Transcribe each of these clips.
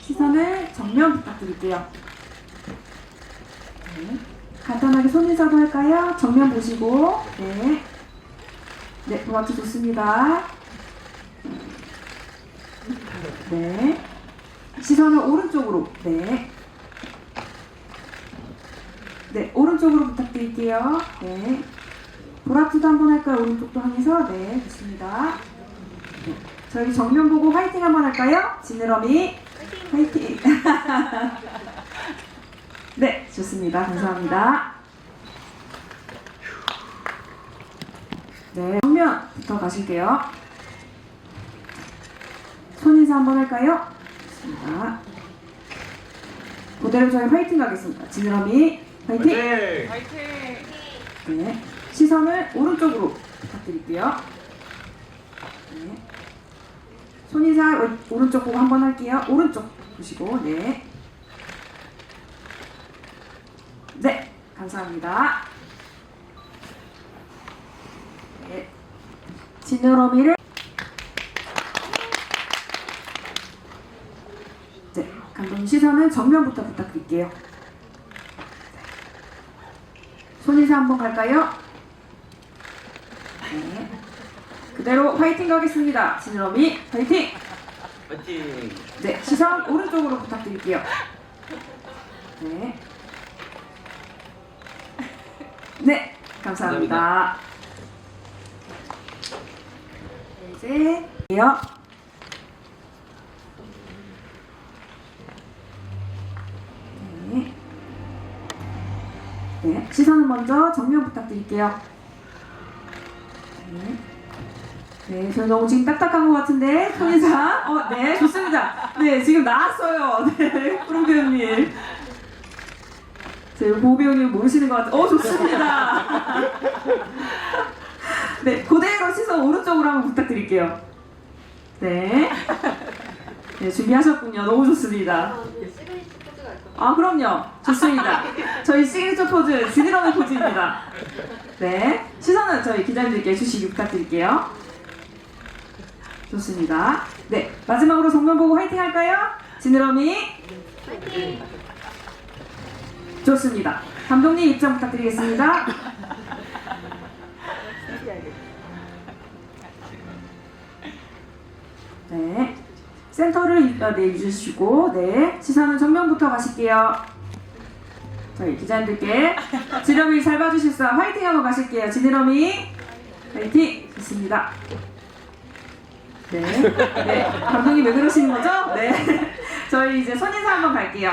시선을 정면 부탁드릴게요. 네. 간단하게 손인사도 할까요? 정면 보시고. 네. 네, 도마트 좋습니다. 네. 시선을 오른쪽으로. 네. 네, 오른쪽으로 부탁드릴게요. 네. 보라트도 한번 할까요? 오른쪽도 향해서. 네, 좋습니다. 네. 저희 정면 보고 화이팅 한번 할까요? 지느러미 화이팅! 네, 좋습니다. 감사합니다. 네, 정면부터 가실게요. 손인사 한번 할까요? 좋습니다. 그대로 저희 화이팅 가겠습니다. 지느러미 화이팅! 화이팅! 네, 시선을 오른쪽으로 부탁드릴게요. 네. 손인사 오른쪽 보고 한번 할게요. 오른쪽 보시고. 네. 네, 감사합니다. 네. 지느러미를 네, 감독님 시선은 정면부터 부탁드릴게요. 손인사 한번 갈까요? 네. 그대로 화이팅 가겠습니다. 지느러미 화이팅! 화이팅! 네, 시선 오른쪽으로 부탁드릴게요. 네. 네, 감사합니다. 네, 이제요. 네. 네, 시선은 먼저 정면 부탁드릴게요. 네. 네, 저 너무 지금 딱딱한 것 같은데, 손인사. 네, 좋습니다. 네, 지금 나왔어요. 네, 프로 배우님. 제 보호 배우님 모르시는 것 같아요. 좋습니다. 네, 그대로 시선 오른쪽으로 한번 부탁드릴게요. 네. 네, 준비하셨군요. 너무 좋습니다. 그럼요. 좋습니다. 저희 시그니처 포즈, 지느러미 포즈입니다. 네, 시선은 저희 기자님들께 주시기 부탁드릴게요. 좋습니다. 네, 마지막으로 정면 보고 화이팅 할까요? 지느러미 화이팅! 좋습니다. 감독님 입장 부탁드리겠습니다. 네, 센터를 내주시고, 네, 시선은 정면부터 가실게요. 저희 기자님들께 지느러미 잘 봐주실사 화이팅 한번 가실게요. 지느러미 화이팅! 좋습니다. 네, 네, 감독님 왜 그러시는 거죠? 네, 저희 이제 손인사 한번 갈게요.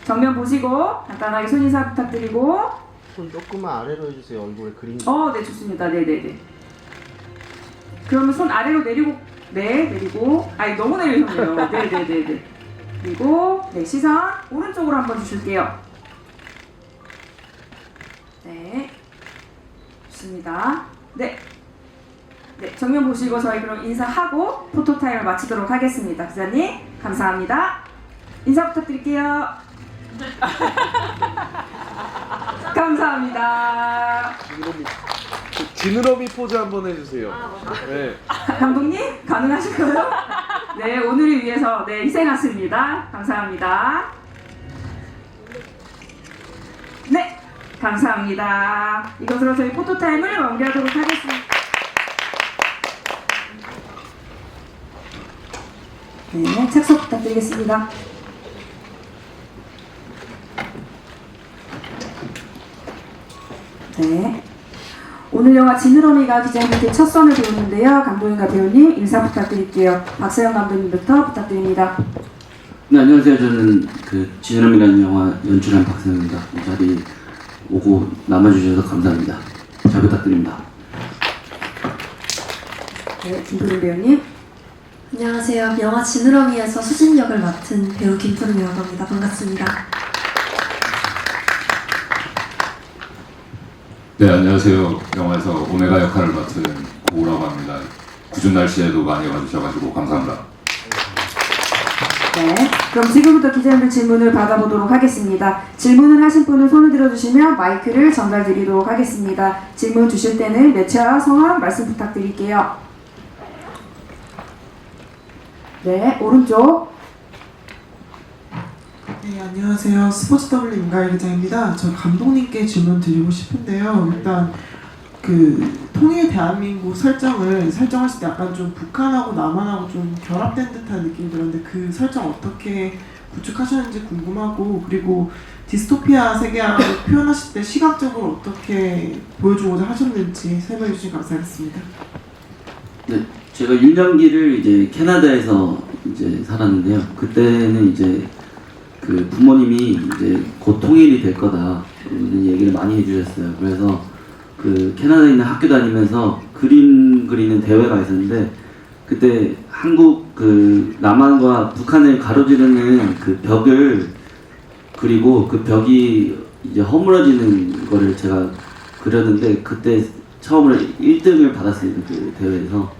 정면 보시고 간단하게 손인사 부탁드리고. 손 조금만 아래로 해주세요. 얼굴에 그림. 네, 좋습니다. 네네네. 그러면 손 아래로 내리고. 네, 내리고. 너무 내리셨네요. 네네네네. 그리고 네, 시선 오른쪽으로 한번 주실게요. 네, 좋습니다. 네, 네, 정면 보시고 저희 그럼 인사하고 포토타임을 마치도록 하겠습니다. 기자님 감사합니다. 인사 부탁드릴게요. 감사합니다. 지느러미 포즈 한번 해주세요. 네. 감독님 가능하실까요? 네, 오늘을 위해서 네, 희생하십니다. 감사합니다. 네, 감사합니다. 이것으로 저희 포토타임을 마무리하도록 하겠습니다. 네, 착석 부탁드리겠습니다. 네, 오늘 영화 지느러미가 기자님께 첫 선을 배우는데요. 감독님과 배우님 인사 부탁드릴게요. 박세영 감독님부터 부탁드립니다. 네, 안녕하세요. 저는 그 지느러미라는 영화 연출한 박세영입니다. 이 자리 오고 남아주셔서 감사합니다. 잘 부탁드립니다. 네, 김푸른 배우님. 안녕하세요. 영화 지느러미에서 수진 역을 맡은 배우 김푸른이라고 합니다. 반갑습니다. 네, 안녕하세요. 영화에서 오메가 역할을 맡은 고우라고 합니다. 궂은 날씨에도 많이 와주셔가지고 감사합니다. 네, 그럼 지금부터 기자님들 질문을 받아보도록 하겠습니다. 질문을 하신 분은 손을 들어주시면 마이크를 전달 드리도록 하겠습니다. 질문 주실 때는 매체와 성함 말씀 부탁드릴게요. 네, 오른쪽. 네, 안녕하세요. 스포츠 W 임가일 기자입니다. 저 감독님께 질문 드리고 싶은데요. 일단 그 통일 대한민국 설정했을 때 약간 좀 북한하고 남한하고 좀 결합된 듯한 느낌이 들었는데 그 설정 어떻게 구축하셨는지 궁금하고, 그리고 디스토피아 세계화를 표현하실 때 시각적으로 어떻게 보여주고자 하셨는지 설명해 주시면 감사하겠습니다. 네, 제가 유년기를 이제 캐나다에서 이제 살았는데요. 그때는 이제 그 부모님이 이제 곧 통일이 될 거다 이런 얘기를 많이 해주셨어요. 그래서 그 캐나다에 있는 학교 다니면서 그림 그리는 대회가 있었는데 그때 한국 그 남한과 북한을 가로지르는 그 벽을 그리고 그 벽이 이제 허물어지는 거를 제가 그렸는데 그때 처음으로 1등을 받았습니다. 그 대회에서.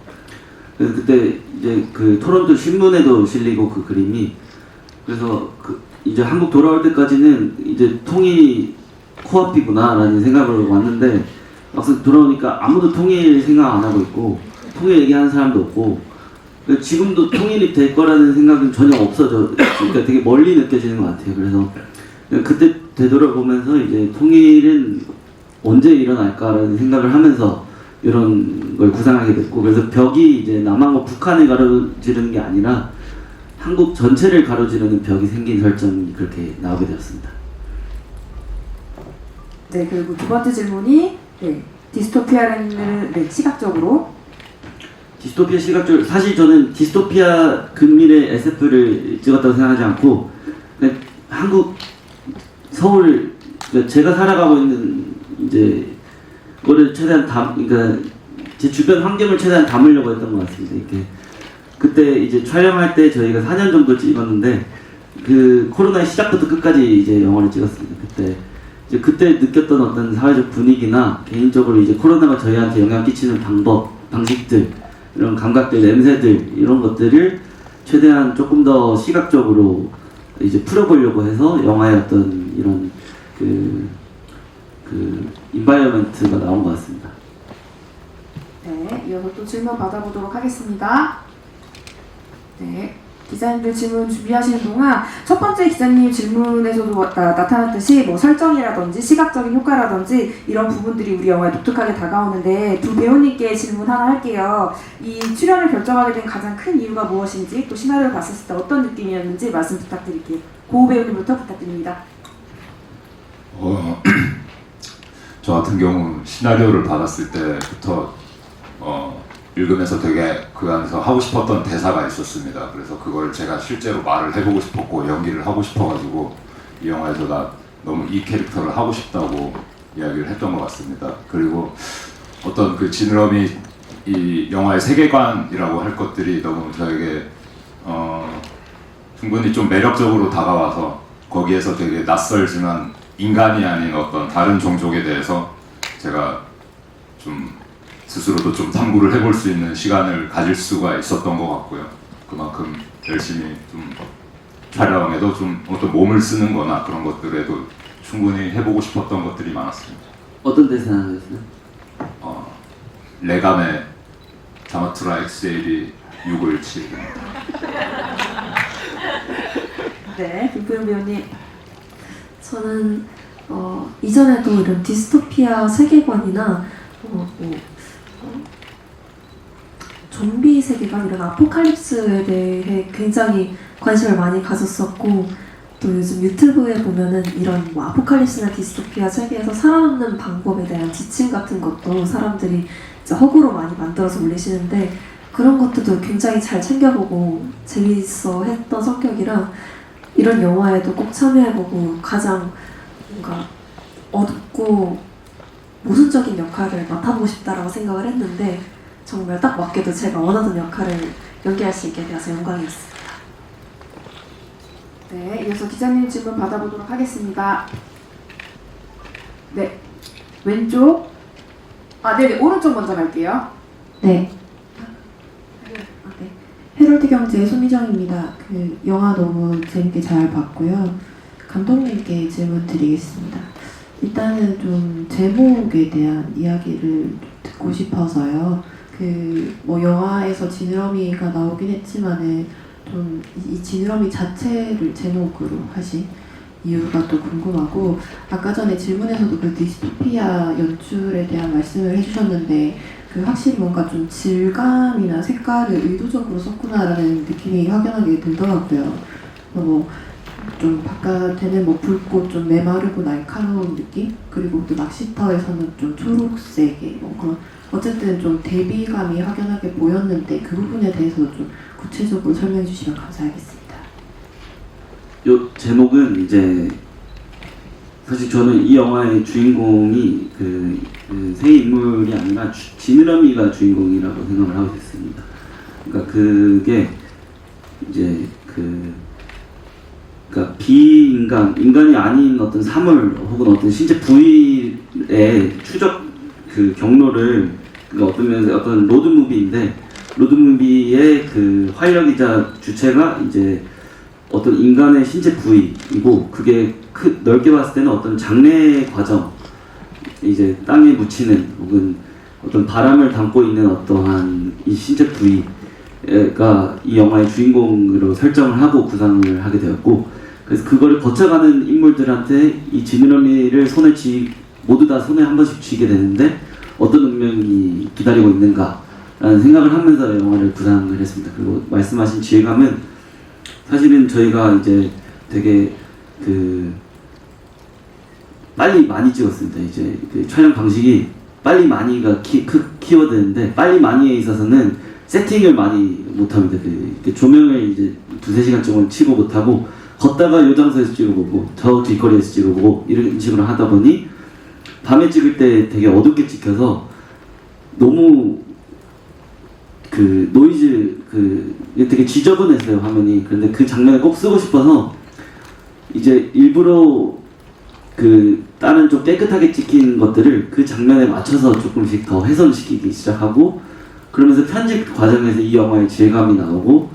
그래서 그때 이제 그 토론토 신문에도 실리고 그 그림이, 그래서 그 이제 한국 돌아올 때까지는 이제 통일이 코앞이구나라는 생각으로 왔는데 막상 돌아오니까 아무도 통일 생각 안 하고 있고 통일 얘기하는 사람도 없고 지금도 통일이 될 거라는 생각은 전혀 없어져. 그러니까 되게 멀리 느껴지는 것 같아요. 그래서 그때 되돌아보면서 이제 통일은 언제 일어날까라는 생각을 하면서 이런 걸 구상하게 됐고, 그래서 벽이 이제 남한과 북한을 가로지르는 게 아니라 한국 전체를 가로지르는 벽이 생긴 설정이 그렇게 나오게 되었습니다. 네, 그리고 두 번째 질문이 네, 디스토피아는 네, 시각적으로. 디스토피아 시각적으로, 사실 저는 디스토피아 근미래 SF를 찍었다고 생각하지 않고 그냥 한국 서울, 그러니까 제가 살아가고 있는 이제 거를 최대한 그러니까 제 주변 환경을 최대한 담으려고 했던 것 같습니다. 이렇게 그때 이제 촬영할 때 저희가 4년 정도 찍었는데 그 코로나의 시작부터 끝까지 이제 영화를 찍었습니다. 그때 느꼈던 어떤 사회적 분위기나 개인적으로 이제 코로나가 저희한테 영향 끼치는 방식들, 이런 감각들, 냄새들 이런 것들을 최대한 조금 더 시각적으로 이제 풀어보려고 해서 영화의 어떤 이런 그 인바이어먼트가 나온 것 같습니다. 네, 이어서 또 질문 받아보도록 하겠습니다. 네, 기자님들 질문 준비하시는 동안 첫 번째 기자님 질문에서도 나타났듯이 뭐 설정이라든지 시각적인 효과라든지 이런 부분들이 우리 영화에 독특하게 다가오는데 두 배우님께 질문 하나 할게요. 이 출연을 결정하게 된 가장 큰 이유가 무엇인지, 또 시나리오를 봤을 때 어떤 느낌이었는지 말씀 부탁드릴게요. 고 배우님부터 부탁드립니다. 저 같은 경우 시나리오를 받았을 때부터 읽으면서 되게 그 안에서 하고 싶었던 대사가 있었습니다. 그래서 그걸 제가 실제로 말을 해보고 싶었고 연기를 하고 싶어가지고 이 영화에서 나 너무 이 캐릭터를 하고 싶다고 이야기를 했던 것 같습니다. 그리고 어떤 그 지느러미 이 영화의 세계관이라고 할 것들이 너무 저에게 충분히 좀 매력적으로 다가와서 거기에서 되게 낯설지만 인간이 아닌 어떤 다른 종족에 대해서 제가 좀 스스로도 좀 탐구를 해볼 수 있는 시간을 가질 수가 있었던 것 같고요. 그만큼 열심히 좀 촬영에도 좀 어떤 몸을 쓰는 거나 그런 것들에도 충분히 해보고 싶었던 것들이 많았습니다. 어떤 대사였어요? 레감의 자마투라 XL이 6517입니다. 네, 김포영 배우님. 저는 이전에도 이런 디스토피아 세계관이나 좀비 세계관, 이런 아포칼립스에 대해 굉장히 관심을 많이 가졌었고, 또 요즘 유튜브에 보면은 이런 뭐 아포칼립스나 디스토피아 세계에서 살아남는 방법에 대한 지침 같은 것도 사람들이 이제 허구로 많이 만들어서 올리시는데, 그런 것들도 굉장히 잘 챙겨보고 재미있어 했던 성격이라 이런 영화에도 꼭 참여해보고 가장 뭔가 어둡고 모순적인 역할을 맡아보고 싶다라고 생각을 했는데 정말 딱 맞게도 제가 원하던 역할을 연기할 수 있게 되어서 영광이었습니다. 네, 이어서 기자님 질문 받아보도록 하겠습니다. 네, 왼쪽. 네네, 오른쪽 먼저 갈게요. 네. 헤럴드 경제의 손미정입니다. 그 영화 너무 재밌게 잘 봤고요. 감독님께 질문 드리겠습니다. 일단은 좀 제목에 대한 이야기를 듣고 싶어서요. 그 뭐 영화에서 지느러미가 나오긴 했지만은 좀 이 지느러미 자체를 제목으로 하신 이유가 또 궁금하고, 아까 전에 질문에서도 그 디스토피아 연출에 대한 말씀을 해주셨는데 그 확실히 뭔가 좀 질감이나 색깔을 의도적으로 썼구나라는 느낌이 확연하게 들더라고요. 좀 바깥에는 뭐 붉고 좀 메마르고 날카로운 느낌, 그리고 또 낚시터에서는 좀 초록색의 뭐 그런, 어쨌든 좀 대비감이 확연하게 보였는데 그 부분에 대해서도 좀 구체적으로 설명해 주시면 감사하겠습니다. 요 제목은 이제 사실 저는 이 영화의 주인공이 새 인물이 아니라 지느러미가 주인공이라고 생각을 하고 있습니다. 그러니까 그게 이제 그러니까 인간이 아닌 어떤 사물 혹은 어떤 신체 부위의 추적 그 경로를, 그러니까 어떤 면에서 어떤 로드무비인데, 로드무비의 그 활력이자 주체가 이제 어떤 인간의 신체 부위이고, 그게 넓게 봤을 때는 어떤 장래 과정, 이제 땅에 묻히는 혹은 어떤 바람을 담고 있는 어떠한 이 신체 부위가 이 영화의 주인공으로 설정을 하고 구상을 하게 되었고, 그래서 그거를 거쳐가는 인물들한테 이 지느러미를 모두 다 손에 한 번씩 쥐게 되는데 어떤 운명이 기다리고 있는가라는 생각을 하면서 영화를 구상을 했습니다. 그리고 말씀하신 질감은 사실은 저희가 이제 되게 빨리 많이 찍었습니다. 이제 그 촬영 방식이 빨리 많이가 키워드인데, 빨리 많이에 있어서는 세팅을 많이 못합니다. 조명을 이제 2-3시간 동안 치고 못하고, 걷다가 요 장소에서 찍어보고 저 뒷거리에서 찍어보고 이런 식으로 하다 보니 밤에 찍을 때 되게 어둡게 찍혀서 너무 노이즈 되게 지저분했어요, 화면이. 그런데 그 장면을 꼭 쓰고 싶어서 이제 일부러 다른 좀 깨끗하게 찍힌 것들을 그 장면에 맞춰서 조금씩 더 훼손시키기 시작하고, 그러면서 편집 과정에서 이 영화의 질감이 나오고,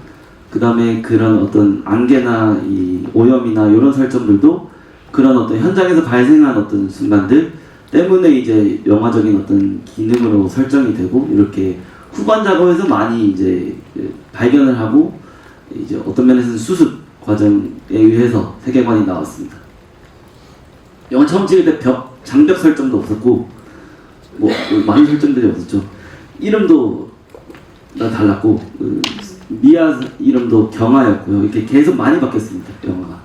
그 다음에 그런 어떤 안개나 이 오염이나 이런 설정들도 그런 어떤 현장에서 발생한 어떤 순간들 때문에 이제 영화적인 어떤 기능으로 설정이 되고, 이렇게 후반 작업에서 많이 이제 발견을 하고, 이제 어떤 면에서는 수습 과정에 의해서 세계관이 나왔습니다. 영화 처음 찍을 때 장벽 설정도 없었고, 많은 설정들이 없었죠. 이름도 다 달랐고, 미아 이름도 경아였고요. 이렇게 계속 많이 바뀌었습니다, 영화가.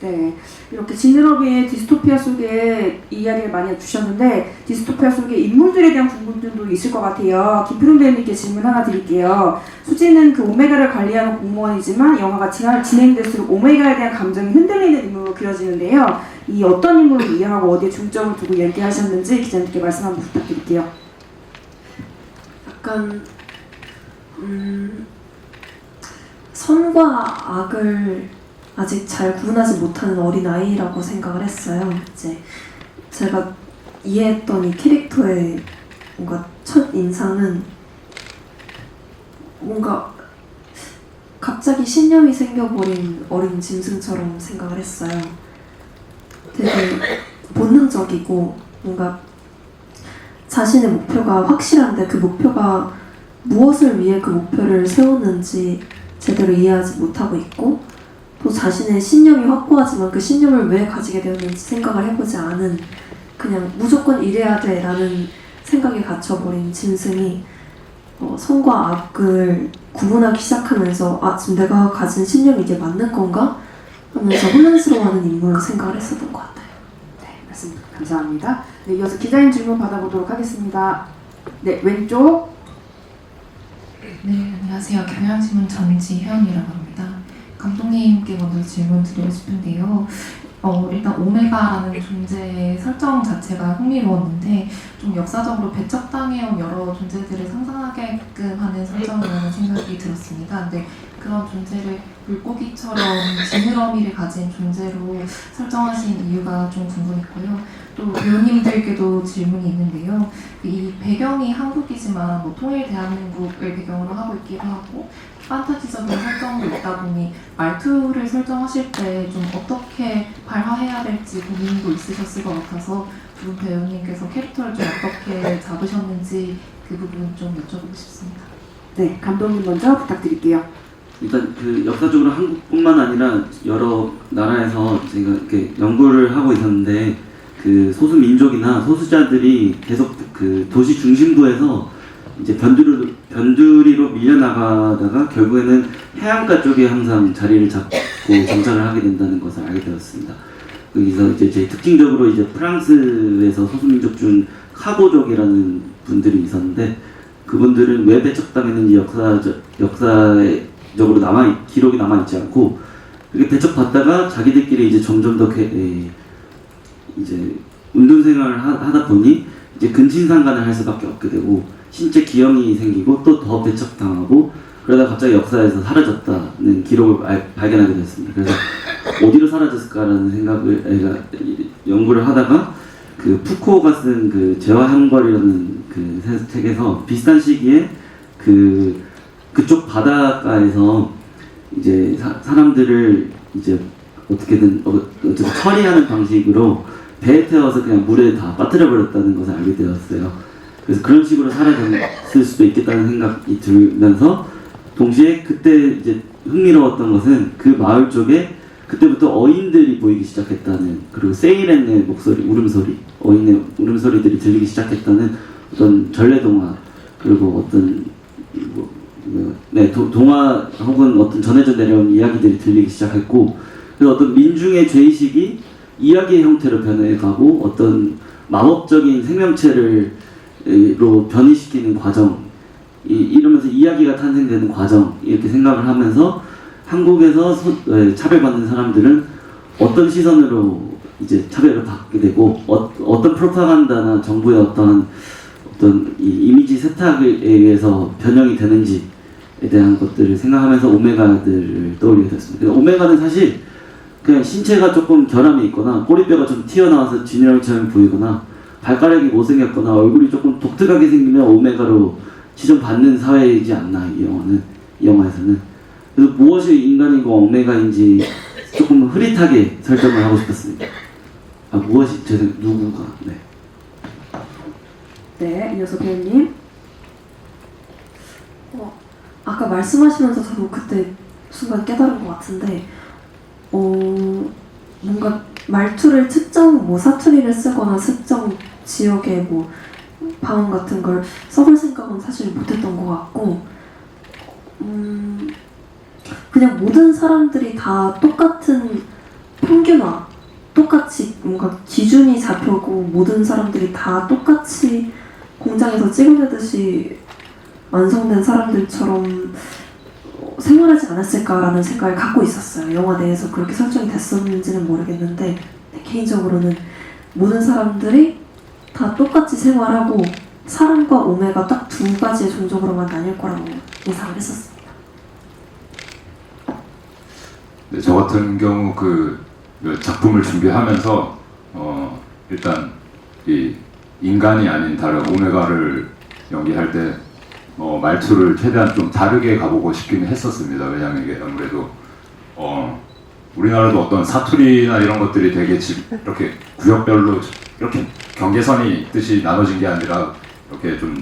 네, 이렇게 지느러미의 디스토피아 속에 이야기를 많이 해주셨는데, 디스토피아 속의 인물들에 대한 궁금증도 있을 것 같아요. 김프름 배우님께 질문 하나 드릴게요. 수지는 그 오메가를 관리하는 공무원이지만 영화가 진행될수록 오메가에 대한 감정이 흔들리는 인물로 그려지는데요. 이 어떤 인물을 이해하고 어디에 중점을 두고 얘기하셨는지 기자님께 말씀 한번 부탁드릴게요. 약간 선과 악을 아직 잘 구분하지 못하는 어린아이라고 생각을 했어요. 이제 제가 이해했던 이 캐릭터의 뭔가 첫 인상은 뭔가 갑자기 신념이 생겨버린 어린 짐승처럼 생각을 했어요. 되게 본능적이고 뭔가 자신의 목표가 확실한데 그 목표가 무엇을 위해 그 목표를 세웠는지 제대로 이해하지 못하고 있고, 또 자신의 신념이 확고하지만 그 신념을 왜 가지게 되었는지 생각을 해보지 않은, 그냥 무조건 이래야 돼 라는 생각에 갇혀버린 짐승이 선과 악을 구분하기 시작하면서 지금 내가 가진 신념이 이게 맞는 건가? 하면서 혼란스러워하는 인물로 생각을 했었던 것 같아요. 네, 맞습니다. 감사합니다. 네, 이어서 기자님 질문 받아보도록 하겠습니다. 네, 왼쪽. 네, 안녕하세요. 경향신문 전지혜연이라고 합니다. 감독님께 먼저 질문 드리고 싶은데요. 일단 오메가라는 존재의 설정 자체가 흥미로웠는데 좀 역사적으로 배척당해온 여러 존재들을 상상하게끔 하는 설정이라는 생각이 들었습니다. 근데 그런 존재를 물고기처럼 지느러미를 가진 존재로 설정하신 이유가 좀 궁금했고요. 또 배우님들께도 질문이 있는데요. 이 배경이 한국이지만 통일 대한민국을 배경으로 하고 있기도 하고 판타지적인 설정도 있다 보니 말투를 설정하실 때 좀 어떻게 발화해야 될지 고민도 있으셨을 것 같아서 두 분 배우님께서 캐릭터를 좀 어떻게 잡으셨는지 그 부분 좀 여쭤보고 싶습니다. 네, 감독님 먼저 부탁드릴게요. 일단 그 역사적으로 한국뿐만 아니라 여러 나라에서 제가 이렇게 연구를 하고 있었는데 그 소수 민족이나 소수자들이 계속 그 도시 중심부에서 이제 변두리로 밀려나가다가 결국에는 해안가 쪽에 항상 자리를 잡고 정착을 하게 된다는 것을 알게 되었습니다. 여기서 이제 제일 특징적으로 이제 프랑스에서 소수민족 중 카고족이라는 분들이 있었는데 그분들은 왜 배척당했는지 역사적으로 기록이 남아있지 않고 그렇게 배척받다가 자기들끼리 이제 점점 더 이제 운동 생활을 하다 보니 이제 근친상간을 할 수밖에 없게 되고 신체 기형이 생기고 또 더 배척당하고 그러다 갑자기 역사에서 사라졌다는 기록을 발견하게 됐습니다. 그래서 어디로 사라졌을까라는 생각을 연구를 하다가 그 푸코가 쓴 그 죄와 형벌이라는 그 책에서 비슷한 시기에 그쪽 바닷가에서 이제 사람들을 이제 어떻게든 처리하는 방식으로 배에 태워서 그냥 물에 다 빠뜨려 버렸다는 것을 알게 되었어요. 그래서 그런 식으로 사라졌을 수도 있겠다는 생각이 들면서 동시에 그때 이제 흥미로웠던 것은 그 마을 쪽에 그때부터 어인들이 보이기 시작했다는 그리고 세이렌의 목소리, 어인의 울음소리들이 들리기 시작했다는 어떤 전래동화 그리고 어떤 동화 혹은 어떤 전해져 내려온 이야기들이 들리기 시작했고 그래서 어떤 민중의 죄의식이 이야기의 형태로 변해가고 어떤 마법적인 생명체로 변이시키는 과정 이러면서 이야기가 탄생되는 과정 이렇게 생각을 하면서 한국에서 차별받는 사람들은 어떤 시선으로 이제 차별을 받게 되고 어떤 프로파간다나 정부의 어떤 이 이미지 세탁에 의해서 변형이 되는지에 대한 것들을 생각하면서 오메가들을 떠올리게 됐습니다. 오메가는 사실 그냥 신체가 조금 결함이 있거나 꼬리뼈가 좀 튀어나와서 지느러미처럼 보이거나 발가락이 못생겼거나 얼굴이 조금 독특하게 생기면 오메가로 지정받는 사회이지 않나 이 영화에서는. 그래서 무엇이 인간이고 오메가인지 조금 흐릿하게 설정을 하고 싶었습니다. 무엇이 누구가 네, 이어서 배우님. 아까 말씀하시면서 저도 그때 순간 깨달은 것 같은데 뭔가 말투를 특정 사투리를 쓰거나 특정 지역의 방언 같은 걸 써볼 생각은 사실 못했던 것 같고 그냥 모든 사람들이 다 똑같은 평균화 똑같이 뭔가 기준이 잡혀고 모든 사람들이 다 똑같이 공장에서 찍어내듯이 완성된 사람들처럼 생활하지 않았을까라는 생각을 갖고 있었어요. 영화 내에서 그렇게 설정이 됐었는지는 모르겠는데 개인적으로는 모든 사람들이 다 똑같이 생활하고 사람과 오메가 딱 두 가지의 종족으로만 나뉠 거라고 예상을 했었습니다. 네, 저 같은 경우 그 작품을 준비하면서 일단 이 인간이 아닌 다른 오메가를 연기할 때 말투를 최대한 좀 다르게 가보고 싶기는 했었습니다. 왜냐하면 이게 아무래도 우리나라도 어떤 사투리나 이런 것들이 되게 이렇게 구역별로 이렇게 경계선이 있듯이 나눠진 게 아니라 이렇게 좀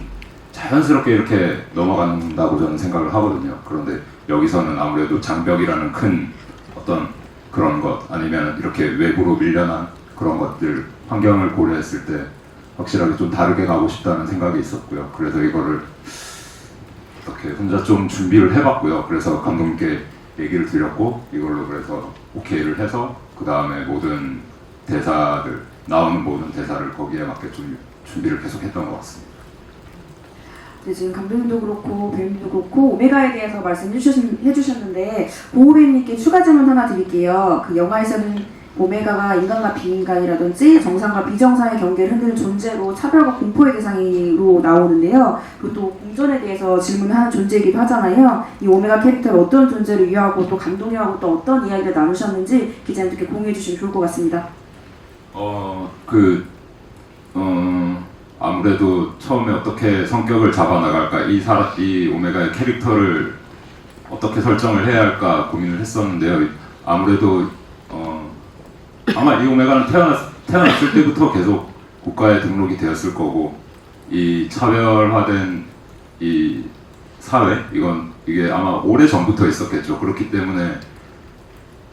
자연스럽게 이렇게 넘어간다고 저는 생각을 하거든요. 그런데 여기서는 아무래도 장벽이라는 큰 어떤 그런 것 아니면 이렇게 외부로 밀려난 그런 것들 환경을 고려했을 때 확실하게 좀 다르게 가고 싶다는 생각이 있었고요. 그래서 이거를 이렇게 혼자 좀 준비를 해봤고요. 그래서 감독님께 얘기를 드렸고 이걸로 그래서 오케이를 해서 그 다음에 모든 대사들 나오는 모든 대사를 거기에 맞게 좀 준비를 계속했던 것 같습니다. 네, 지금 감독님도 그렇고 배우님도 그렇고 오메가에 대해서 말씀해 주셨는데 보호 배우님께 추가 질문 하나 드릴게요. 그 영화에서는 오메가가 인간과 비인간이라든지 정상과 비정상의 경계를 흔드는 존재로 차별과 공포의 대상으로 나오는데요. 그리고 또 공존에 대해서 질문하는 존재이기도 하잖아요. 이 오메가 캐릭터를 어떤 존재로 이해하고 또 감독님하고 또 어떤 이야기를 나누셨는지 기자님들께 공유해 주시면 좋을 것 같습니다. 아무래도 처음에 어떻게 성격을 잡아나갈까 이 오메가의 캐릭터를 어떻게 설정을 해야 할까 고민을 했었는데요. 아무래도 아마 이 오메가는 태어났을 때부터 계속 국가에 등록이 되었을 거고 이 차별화된 이 사회 이건 이게 아마 오래 전부터 있었겠죠. 그렇기 때문에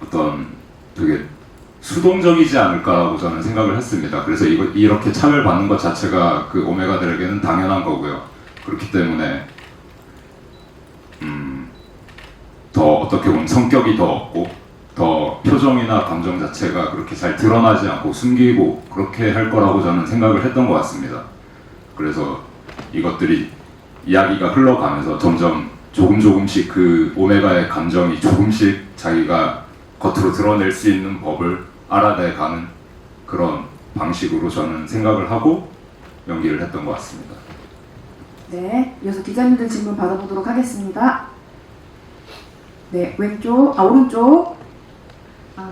어떤 되게 수동적이지 않을까라고 저는 생각을 했습니다. 그래서 이렇게 차별받는 것 자체가 그 오메가들에게는 당연한 거고요. 그렇기 때문에 더 어떻게 보면 성격이 더 없고 더 표정이나 감정 자체가 그렇게 잘 드러나지 않고 숨기고 그렇게 할 거라고 저는 생각을 했던 것 같습니다. 그래서 이것들이 이야기가 흘러가면서 점점 조금씩 그 오메가의 감정이 조금씩 자기가 겉으로 드러낼 수 있는 법을 알아내가는 그런 방식으로 저는 생각을 하고 연기를 했던 것 같습니다. 네, 이어서 기자님들 질문 받아보도록 하겠습니다. 네, 오른쪽.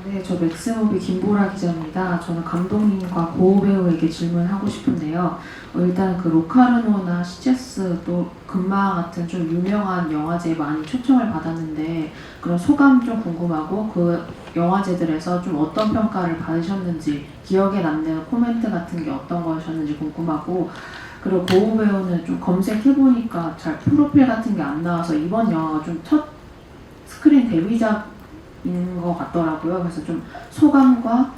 네, 저 맥스무비 김보라 기자입니다. 저는 감독님과 고우 배우에게 질문하고 싶은데요. 일단 그 로카르노나 시체스 또 금마 같은 좀 유명한 영화제에 많이 초청을 받았는데 그런 소감 좀 궁금하고 그 영화제들에서 좀 어떤 평가를 받으셨는지 기억에 남는 코멘트 같은 게 어떤 거셨는지 궁금하고 그리고 고우 배우는 좀 검색해보니까 잘 프로필 같은 게 안 나와서 이번 영화가 좀 첫 스크린 데뷔작인 것 같더라고요. 그래서 좀 소감과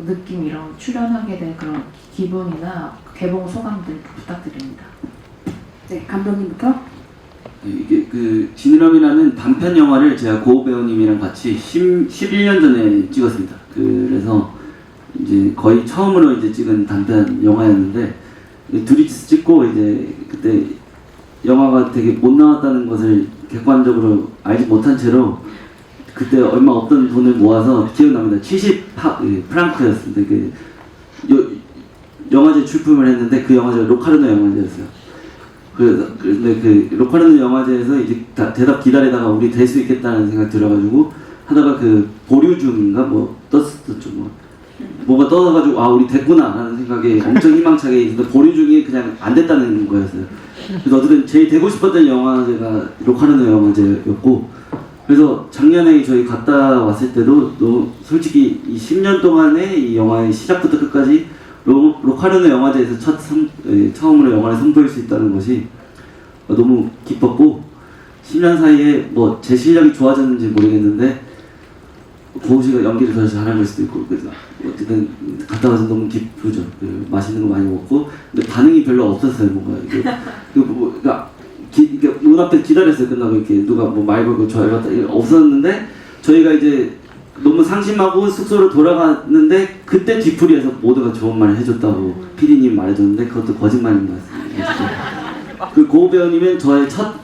느낌 이런 출연하게 된 그런 기분이나 개봉 소감들 부탁드립니다. 네, 감독님부터. 이게 그 지느러미라는 단편 영화를 제가 고우 배우님이랑 같이 11년 전에 찍었습니다. 그래서 이제 거의 처음으로 이제 찍은 단편 영화였는데 둘이서 찍고 이제 그때 영화가 되게 못 나왔다는 것을 객관적으로 알지 못한 채로 그때 얼마 없던 돈을 모아서 기억납니다. 70프랑크였습니다. 그 영화제 출품을 했는데 그 영화제가 로카르노 영화제였어요. 근데 그 로카르노 영화제에서 이제 대답 기다리다가 우리 될 수 있겠다는 생각 들어가지고 하다가 그 보류 중인가 뭐 떴었죠. 뭐가 떠가지고 아 우리 됐구나라는 생각에 엄청 희망차게 있는데 보류 중이 그냥 안 됐다는 거였어요. 그래서 어쨌든 제일 되고 싶었던 영화제가 로카르노 영화제였고 그래서 작년에 저희 갔다 왔을 때도 솔직히 이 10년 동안에 이 영화의 시작부터 끝까지 로카르노 영화제에서 처음으로 영화를 선보일 수 있다는 것이 너무 기뻤고 10년 사이에 뭐 제 실력이 좋아졌는지 모르겠는데 고우 씨가 연기를 더 잘한 걸 수도 있고 그래서 어쨌든 갔다 와서 너무 기쁘죠. 맛있는 거 많이 먹고 근데 반응이 별로 없었어요. 뭔가 그러니까 눈앞에 기다렸어요. 끝나고 이렇게 누가 뭐 말 걸고 저 봤다 없었는데 저희가 이제 너무 상심하고 숙소로 돌아갔는데 그때 뒤풀이에서 모두가 좋은 말을 해줬다고 PD님 말해줬는데 그것도 거짓말인 것 같습니다. 그 고우 배우님은 저의 첫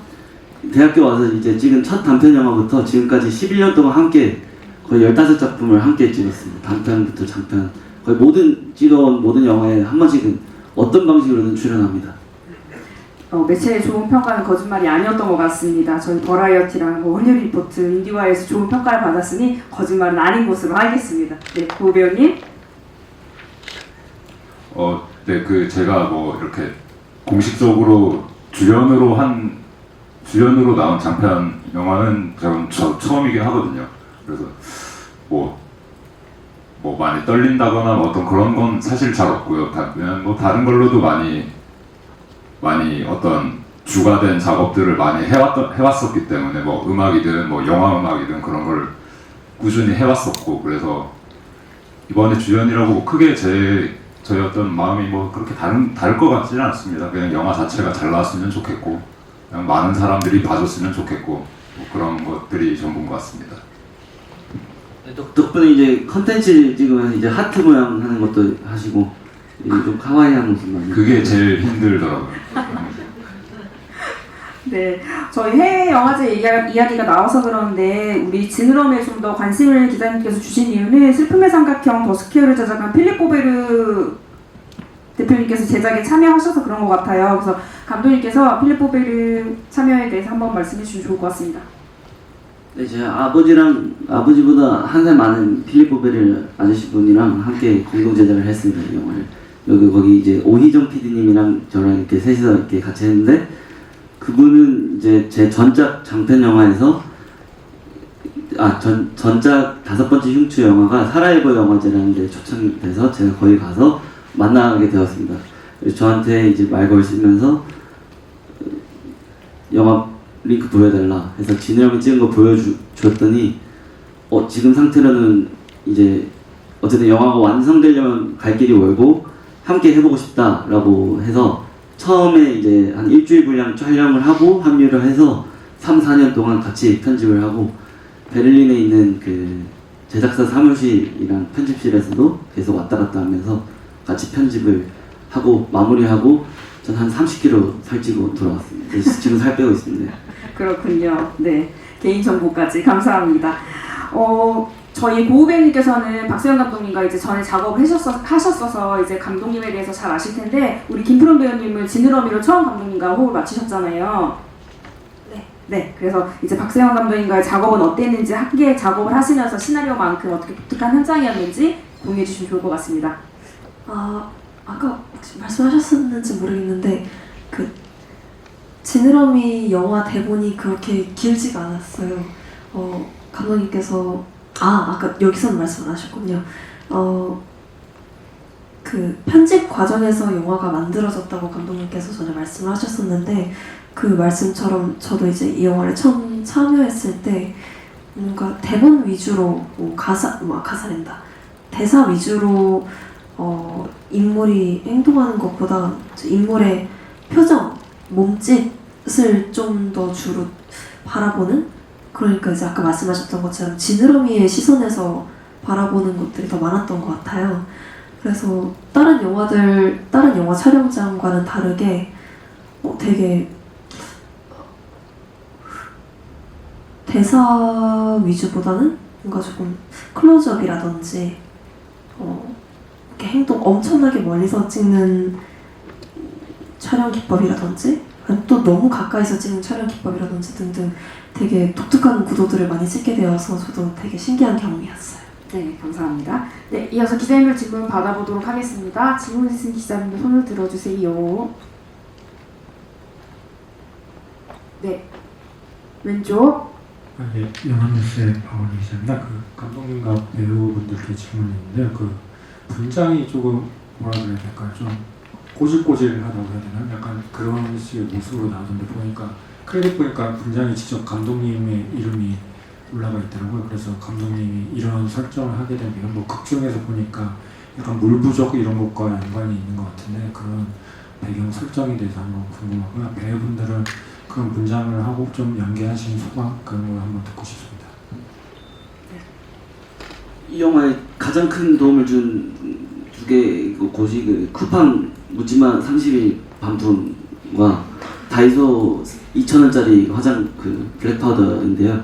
대학교 와서 이제 찍은 첫 단편 영화부터 지금까지 11년 동안 함께 거의 15작품을 함께 찍었습니다. 단편부터 장편 거의 찍어온 모든 영화에 한 번씩은 어떤 방식으로든 출연합니다. 매체의 좋은 평가는 거짓말이 아니었던 것 같습니다. 저희 버라이어티랑 홀리우드 리포트, 인디와이에서 좋은 평가를 받았으니 거짓말은 아닌 것으로 알겠습니다. 네, 고우 배우님. 네, 제가 뭐 이렇게 공식적으로 주연으로 나온 장편 영화는 저 처음이긴 하거든요. 그래서 뭐 많이 떨린다거나 어떤 그런 건 사실 잘 없고요. 뭐 다른 걸로도 많이 어떤 주가 된 작업들을 많이 해왔었기 때문에 뭐 음악이든 뭐 영화 음악이든 그런 걸 꾸준히 해왔었고 그래서 이번에 주연이라고 크게 저희 어떤 마음이 뭐 그렇게 다를 것 같지는 않습니다. 그냥 영화 자체가 잘 나왔으면 좋겠고 그냥 많은 사람들이 봐줬으면 좋겠고 뭐 그런 것들이 전부인 것 같습니다. 덕분에 이제 컨텐츠를 찍으면 이제 하트 모양 하는 것도 하시고 좀 카와이한 모습만 그게 제일 힘들더라고요. 네, 저희 해외 영화제 이야기가 나와서 그러는데 우리 지느러미에 좀 더 관심을 기자님께서 주신 이유는 슬픔의 삼각형 더 스퀘어를 제작한 필립 보베르 대표님께서 제작에 참여하셔서 그런 것 같아요. 그래서 감독님께서 필립 보베르 참여에 대해서 한번 말씀해 주시면 좋을 것 같습니다. 네, 제가 아버지보다 한 살 많은 필립 보베르 아저씨 분이랑 함께 공동 제작을 했습니다. 이 영화를 거기 이제 오희정 PD님이랑 저랑 이렇게 셋이서 이렇게 같이 했는데 그분은 이제 제 전작 장편 영화에서 전작 5번째 흉추 영화가 사라예보 영화제라는 데 초청이 돼서 제가 거기 가서 만나게 되었습니다. 저한테 이제 말 걸 쓰면서 영화 링크 보여달라 해서 지느러미 찍은 거 보여주었더니 지금 상태로는 이제 어쨌든 영화가 완성되려면 갈 길이 멀고 함께 해보고 싶다라고 해서 처음에 이제 한 일주일 분량 촬영을 하고 합류를 해서 3, 4년 동안 같이 편집을 하고 베를린에 있는 그 제작사 사무실이랑 편집실에서도 계속 왔다 갔다 하면서 같이 편집을 하고 마무리하고 전 한 30kg 살찌고 돌아왔습니다. 그래서 지금 살 빼고 있습니다. 그렇군요. 네, 개인 정보까지 감사합니다. 저희 고우배님께서는 박세현 감독님과 이제 전에 작업을 하셨어서 이제 감독님에 대해서 잘 아실 텐데 우리 김푸른 배우님은 지느러미로 처음 감독님과 호흡을 맞추셨잖아요. 네, 그래서 이제 박세현 감독님과의 작업은 어땠는지 함께 작업을 하시면서 시나리오만큼 어떻게 독특한 현장이었는지 공유해 주시면 좋을 것 같습니다. 아까 혹시 말씀하셨었는지 모르겠는데 그 지느러미 영화 대본이 그렇게 길지가 않았어요. 감독님께서 아까 여기서는 말씀 안 하셨군요. 그 편집 과정에서 영화가 만들어졌다고 감독님께서 전에 말씀을 하셨었는데 그 말씀처럼 저도 이제 이 영화를 처음 참여했을 때 뭔가 대본 위주로 가사랜다 대사 위주로 인물이 행동하는 것보다 인물의 표정, 몸짓을 좀 더 주로 바라보는 그러니까 이제 아까 말씀하셨던 것처럼 지느러미의 시선에서 바라보는 것들이 더 많았던 것 같아요. 그래서 다른 영화 촬영장과는 다르게 되게 대사 위주보다는 뭔가 조금 클로즈업이라든지 이렇게 행동 엄청나게 멀리서 찍는 촬영 기법이라든지 또 너무 가까이서 찍는 촬영 기법이라든지 등등 되게 독특한 구도들을 많이 찍게 되어서 저도 되게 신기한 경험이었어요. 네, 감사합니다. 네, 이어서 기자님들 질문 받아보도록 하겠습니다. 질문 있으신 기자님들 손을 들어주세요. 네, 왼쪽. 네, 연합뉴스의 박원희 기자입니다. 그 감독님과 배우분들께 질문이 있는데요. 그 분장이 조금 뭐라 그래야 될까요? 좀 꼬질꼬질하다고 해야 되나? 약간 그런 식의 모습으로 나오던데 보니까 크레딧 보니까 분장이 직접 감독님의 이름이 올라가 있더라고요. 그래서 감독님이 이런 설정을 하게 된 이유는 뭐 극중에서 보니까 약간 물 부족 이런 것과 연관이 있는 것 같은데 그런 배경 설정에 대해서 한번 궁금하고요. 배우분들은 그런 분장을 하고 좀 연기하신 소감 그런 걸 한번 듣고 싶습니다. 이 영화에 가장 큰 도움을 준 두 개 곳이 그 쿠팡 묻지마 30일 반품과 다이소 2,000원짜리 화장 그 블랙 파우더인데요.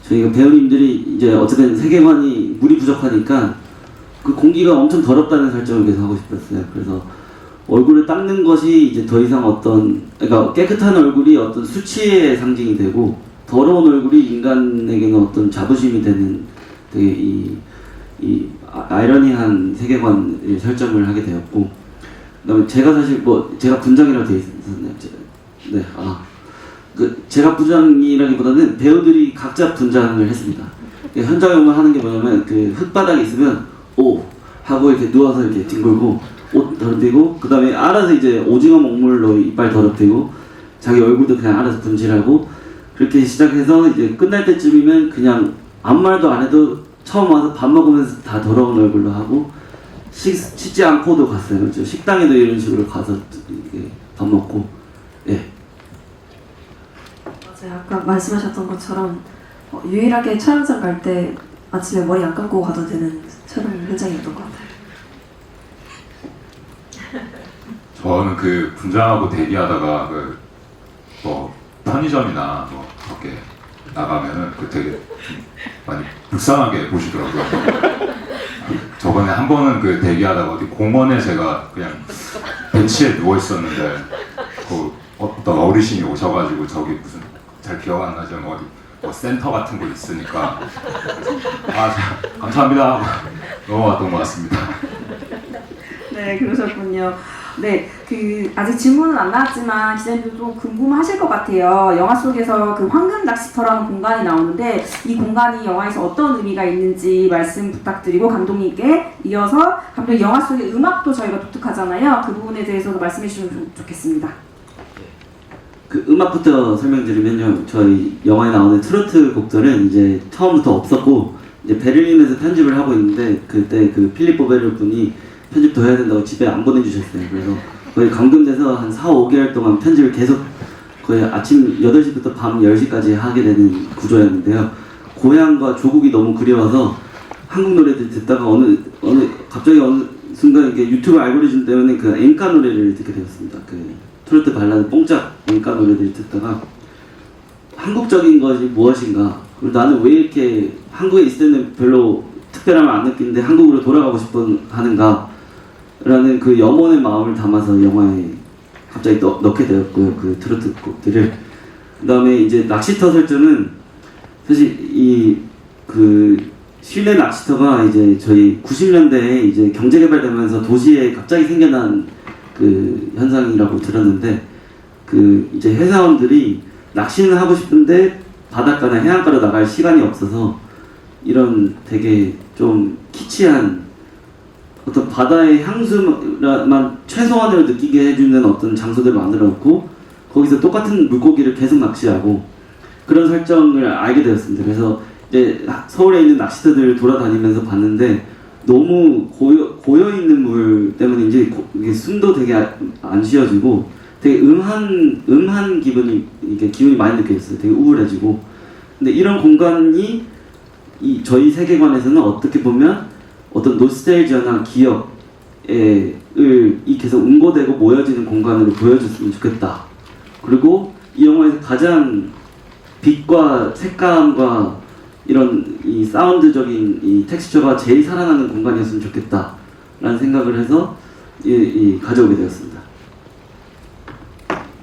저희가 배우님들이 이제 어쨌든 세계관이 물이 부족하니까 그 공기가 엄청 더럽다는 설정을 계속 하고 싶었어요. 그래서 얼굴을 닦는 것이 이제 더 이상 그러니까 깨끗한 얼굴이 어떤 수치의 상징이 되고 더러운 얼굴이 인간에게는 어떤 자부심이 되는 되게 이 아이러니한 세계관을 설정을 하게 되었고, 그다음에 제가 사실 제가 분장이라고 되어 있었네요. 제가 분장이라기보다는 배우들이 각자 분장을 했습니다. 현장용을 하는 게 뭐냐면 그 흙바닥에 있으면 오 하고 이렇게 누워서 이렇게 뒹굴고 옷 더럽히고 그다음에 알아서 이제 오징어 먹물로 이빨 더럽히고 자기 얼굴도 그냥 알아서 분칠하고 그렇게 시작해서 이제 끝날 때쯤이면 그냥 아무 말도 안 해도 처음 와서 밥 먹으면서 다 더러운 얼굴로 하고 씻지 않고도 갔어요. 그렇죠? 식당에도 이런 식으로 가서 이렇게 밥 먹고 맞아요. 아까 말씀하셨던 것처럼 유일하게 촬영장 갈 때 아침에 머리 안 감고 가도 되는 촬영 현장이었던 것 같아요. 저는 그 분장하고 대기하다가 편의점이나 그렇게 나가면은 그 되게 좀 많이 불쌍하게 보시더라고요. 저번에 한 번은 그 대기하다가 어디 공원에 제가 그냥 벤치에 누워 있었는데 그 어떤 어르신이 오셔가지고 저기 무슨 잘 기억 안 나지만 어디 센터 같은 곳 있으니까 감사합니다 하고 넘어갔던 것 같습니다. 네, 그러셨군요. 네, 아직 질문은 안 나왔지만 기자님들도 궁금하실 것 같아요. 영화 속에서 그 황금 낚시터라는 공간이 나오는데 이 공간이 영화에서 어떤 의미가 있는지 말씀 부탁드리고 감독님께 이어서 감독님 영화 속의 음악도 저희가 독특하잖아요. 그 부분에 대해서도 말씀해 주시면 좋겠습니다. 그 음악부터 설명드리면요, 저희 영화에 나오는 트로트 곡들은 이제 처음부터 없었고 이제 베를린에서 편집을 하고 있는데 그때 그 필립 보베르 분이 편집 더 해야 된다고 집에 안 보내주셨어요. 그래서 거의 감금돼서 한 4, 5개월 동안 편집을 계속 거의 아침 8시부터 밤 10시까지 하게 되는 구조였는데요. 고향과 조국이 너무 그리워서 한국 노래들 듣다가 갑자기 어느 순간 이게 유튜브 알고리즘 때문에 그 엔카 노래를 듣게 되었습니다. 그 트로트 발라드 뽕짝 엔카 노래들 듣다가 한국적인 것이 무엇인가, 그리고 나는 왜 이렇게 한국에 있을 때는 별로 특별함을 안 느끼는데 한국으로 돌아가고 싶어 하는가 라는 그 염원의 마음을 담아서 영화에 갑자기 넣게 되었고요, 그 트로트 곡들을. 그 다음에 이제 낚시터 설정은 사실 그 실내 낚시터가 이제 저희 90년대에 이제 경제 개발되면서 도시에 갑자기 생겨난 그 현상이라고 들었는데, 그 이제 회사원들이 낚시는 하고 싶은데 바닷가나 해안가로 나갈 시간이 없어서 이런 되게 좀 키치한 어떤 바다의 향수만 최소한으로 느끼게 해주는 어떤 장소들을 만들어 놓고 거기서 똑같은 물고기를 계속 낚시하고 그런 설정을 알게 되었습니다. 그래서 이제 서울에 있는 낚시터들을 돌아다니면서 봤는데 너무 고여 있는 물 때문인지 이게 숨도 되게 안 쉬어지고 되게 음한 기분이 이게 기분이 많이 느껴졌어요. 되게 우울해지고. 근데 이런 공간이 저희 세계관에서는 어떻게 보면 어떤 노스텔지아나 기억을 계속 응고되고 모여지는 공간으로 보여줬으면 좋겠다. 그리고 이 영화에서 가장 빛과 색감과 이런 이 사운드적인 이 텍스처가 제일 살아나는 공간이었으면 좋겠다 라는 생각을 해서 가져오게 되었습니다.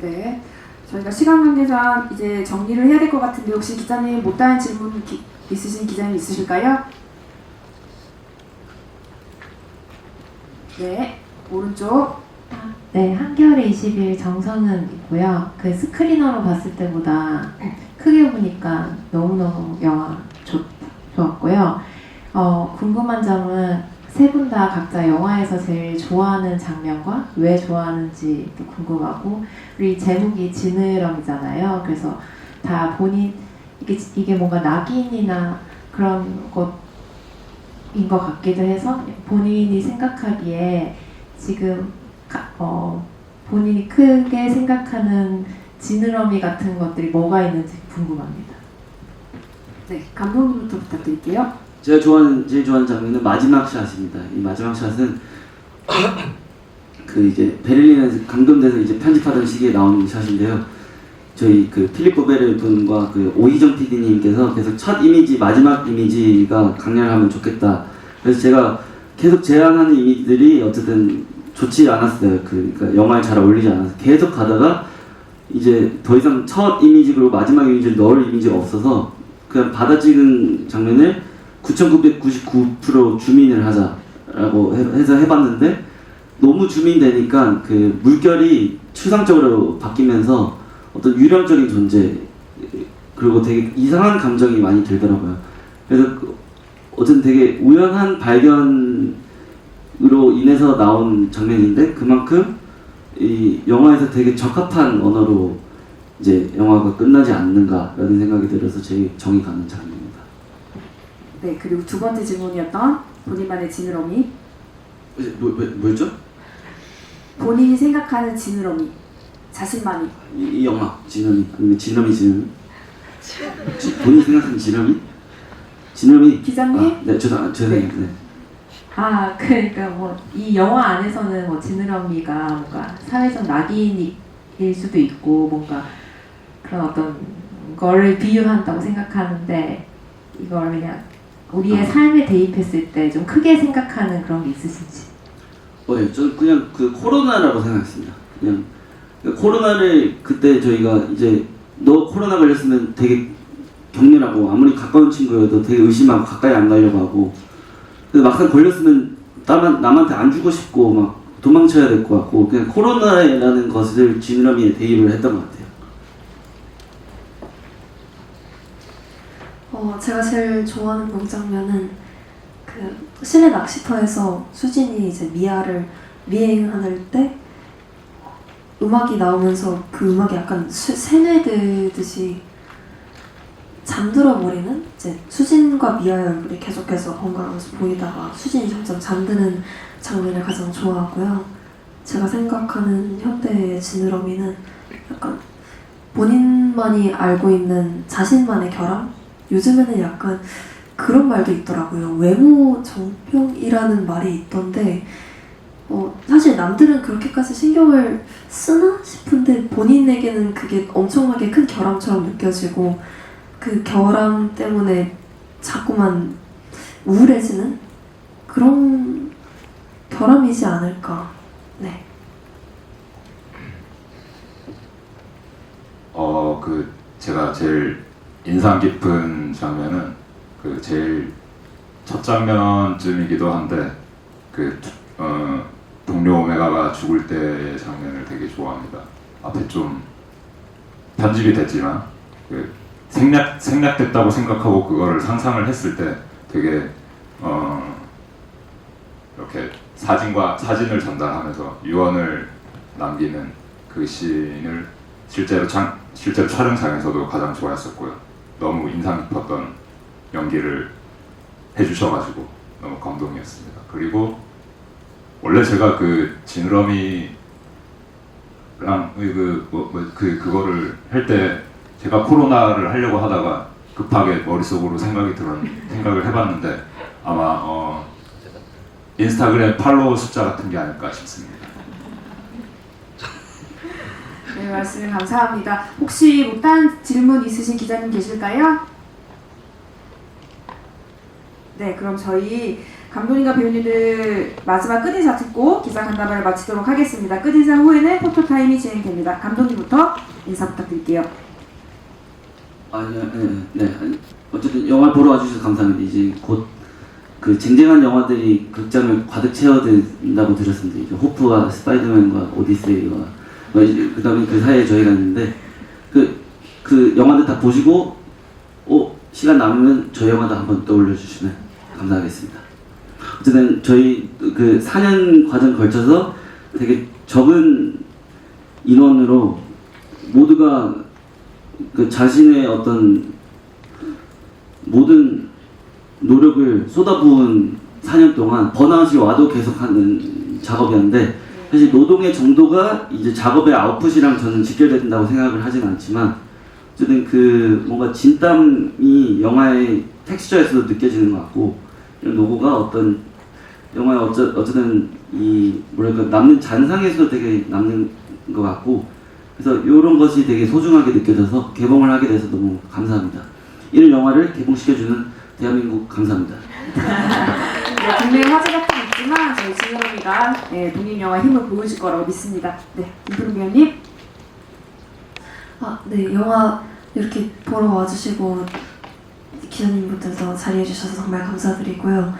네, 저희가 시간 관계상 이제 정리를 해야 될 것 같은데 혹시 기자님 못다한 질문 있으신 기자님 있으실까요? 네, 오른쪽. 네, 한겨레 20일 정선은 있고요. 그 스크리너로 봤을 때보다 크게 보니까 너무너무 영화 좋았고요. 궁금한 점은 세 분 다 각자 영화에서 제일 좋아하는 장면과 왜 좋아하는지도 궁금하고, 그리고 이 제목이 지느러미잖아요. 그래서 다 본인 이게 뭔가 낙인이나 그런 것인 것 같기도 해서 본인이 생각하기에 지금 본인이 크게 생각하는 지느러미 같은 것들이 뭐가 있는지 궁금합니다. 네, 감독님부터 부탁드릴게요. 제가 제일 좋아하는 장면은 마지막 샷입니다. 이 마지막 샷은 그 이제 베를린에서 감금돼서 이제 편집하던 시기에 나온 샷인데요. 저희 그 필립 보베르 분과 그 오희정 PD님께서 계속 첫 이미지, 마지막 이미지가 강렬하면 좋겠다. 그래서 제가 계속 제안하는 이미지들이 어쨌든 좋지 않았어요. 그러니까 영화에 잘 어울리지 않아서 계속 가다가 이제 더 이상 첫 이미지 그리고 마지막 이미지를 넣을 이미지가 없어서 그냥 받아 찍은 장면을 9,999% 주민을 하자라고 해서 해봤는데 너무 주민되니까 그 물결이 추상적으로 바뀌면서 어떤 유령적인 존재 그리고 되게 이상한 감정이 많이 들더라고요. 그래서 어쨌든 되게 우연한 발견으로 인해서 나온 장면인데 그만큼 이 영화에서 되게 적합한 언어로 이제 영화가 끝나지 않는가라는 생각이 들어서 제일 정이 가는 장면입니다. 네, 그리고 두 번째 질문이었던 본인만의 지느러미. 뭐였죠? 본인이 생각하는 지느러미. 자신만이. 이 영화 지느러미 아니면 지느러미 본인이 생각하는 지느러미 기자님? 네, 죄송해요. 네. 그러니까 뭐 이 영화 안에서는 뭐 지느러미가 뭔가 사회적 낙인일 수도 있고 뭔가 그런 어떤 거를 비유한다고 생각하는데 이걸 그냥 우리의 삶에 대입했을 때 좀 크게 생각하는 그런 게 있으신지? 네, 저 그냥 그 코로나라고 생각했습니다. 그냥 코로나를 그때 저희가 이제 너 코로나 걸렸으면 되게 격렬하고 아무리 가까운 친구여도 되게 의심하고 가까이 안 가려고 하고 근데 막상 걸렸으면 남한테 안 주고 싶고 막 도망쳐야 될 것 같고 그냥 코로나라는 것을 지느러미에 대입을 했던 것 같아요. 제가 제일 좋아하는 명장면은 그 실내 낚시터에서 수진이 이제 미아를 미행할 때 음악이 나오면서 그 음악이 약간 세뇌되듯이 잠들어 버리는 이제 수진과 미아의 얼굴이 계속해서 번갈아가면서 보이다가 수진이 점점 잠드는 장면을 가장 좋아하고요. 제가 생각하는 현대의 지느러미는 약간 본인만이 알고 있는 자신만의 결함? 요즘에는 약간 그런 말도 있더라고요. 외모 정평이라는 말이 있던데 사실 남들은 그렇게까지 신경을 쓰나 싶은데 본인에게는 그게 엄청나게 큰 결함처럼 느껴지고 그 결함 때문에 자꾸만 우울해지는 그런 결함이지 않을까. 네. 제가 제일 인상 깊은 장면은 그 제일 첫 장면쯤이기도 한데 동료 오메가가 죽을 때의 장면을 되게 좋아합니다. 앞에 좀 편집이 됐지만 생략됐다고 생각하고 그거를 상상을 했을 때 되게 이렇게 사진을 전달하면서 유언을 남기는 그 씬을 실제로 촬영장에서도 가장 좋아했었고요. 너무 인상 깊었던 연기를 해주셔가지고 너무 감동이었습니다. 그리고 원래 제가 그 지느러미랑 그거를 할 때 제가 코로나를 하려고 하다가 급하게 머릿속으로 생각을 해봤는데 아마 인스타그램 팔로워 숫자 같은 게 아닐까 싶습니다. 네, 말씀 감사합니다. 혹시 못한 질문 있으신 기자님 계실까요? 네, 그럼 저희 감독님과 배우님들 마지막 끝인사 듣고 기자 간담회를 마치도록 하겠습니다. 끝인사 후에는 포토타임이 진행됩니다. 감독님부터 인사 부탁드릴게요. 어쨌든 영화 보러 와주셔서 감사합니다. 이제 곧 그 쟁쟁한 영화들이 극장을 가득 채워든다고 들었습니다. 이제 호프와 스파이더맨과 오디세이와 그다음에 그 사이에 저희가 있는데 그 영화들 다 보시고 시간 남으면 저희 영화도 한번 떠올려 주시면 감사하겠습니다. 어쨌든 저희 그 4년 과정 걸쳐서 되게 적은 인원으로 모두가 그 자신의 어떤 모든 노력을 쏟아부은 4년 동안 번아웃이 와도 계속하는 작업이었는데 사실 노동의 정도가 이제 작업의 아웃풋이랑 저는 직결된다고 생각을 하진 않지만 어쨌든 그 뭔가 진땀이 영화의 텍스처에서도 느껴지는 것 같고 이런 노고가 어떤 영화의 어쨌든 이 뭐랄까 남는 잔상에서도 되게 남는 것 같고 그래서 이런 것이 되게 소중하게 느껴져서 개봉을 하게 돼서 너무 감사합니다. 이런 영화를 개봉시켜주는 대한민국 감사합니다. 네, 국내 화제 같은 게 있지만 저희 지느러미가 독립영화 힘을 보여줄 거라고 믿습니다. 네, 김프름 배우님. 네, 영화 이렇게 보러 와주시고 기자님분들도 자리해주셔서 정말 감사드리고요.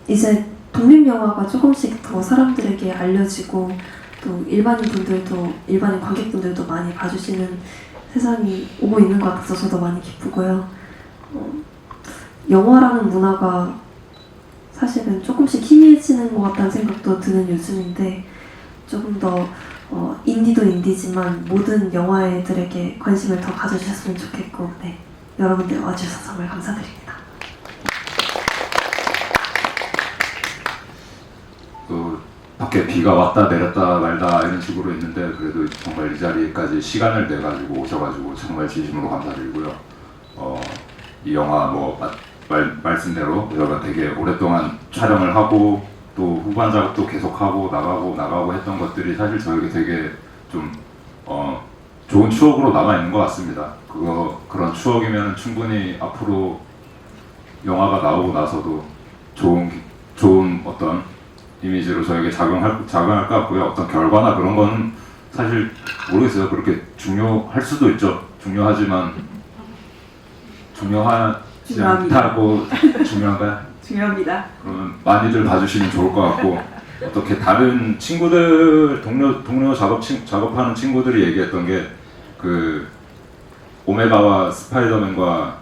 이제 독립영화가 조금씩 더 사람들에게 알려지고 또 일반인 관객분들도 많이 봐주시는 세상이 오고 있는 것 같아서 저도 많이 기쁘고요. 영화라는 문화가 사실은 조금씩 희미해지는 것 같다는 생각도 드는 요즘인데 조금 더 인디도 인디지만 모든 영화들에게 관심을 더 가져주셨으면 좋겠고 네, 여러분들 와주셔서 정말 감사드립니다. 밖에 비가 왔다 내렸다 말다 이런 식으로 있는데 그래도 정말 이 자리까지 시간을 내가지고 오셔가지고 정말 진심으로 감사드리고요. 이 영화 말씀대로 저희가 되게 오랫동안 촬영을 하고 또 후반 작업도 계속하고 나가고 했던 것들이 사실 저에게 되게 좀 좋은 추억으로 남아 있는 것 같습니다. 그런 추억이면 충분히 앞으로 영화가 나오고 나서도 좋은 어떤 이미지로 저에게 작용할 것 같고요. 어떤 결과나 그런 거는 사실 모르겠어요. 그렇게 중요할 수도 있죠. 중요하지만 중요하지 않다고 중요한가요? 중요합니다. 그러면 많이들 봐주시면 좋을 것 같고 어떻게 다른 친구들 동료 작업하는 친구들이 얘기했던 게 그 오메가와 스파이더맨과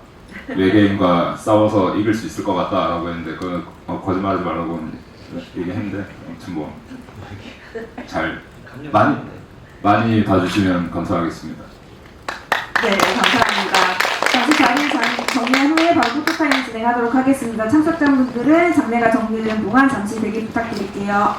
외계인과 싸워서 이길 수 있을 것 같다라고 했는데 그 거짓말하지 말라고 얘기했는데 아무튼 뭐 잘 많이 봐주시면 감사하겠습니다. 네, 감사합니다. 잠시 자리 정리한 후에 바로 포토타임 진행하도록 하겠습니다. 참석자분들은 장례가 정리되는 동안 잠시 대기 부탁드릴게요.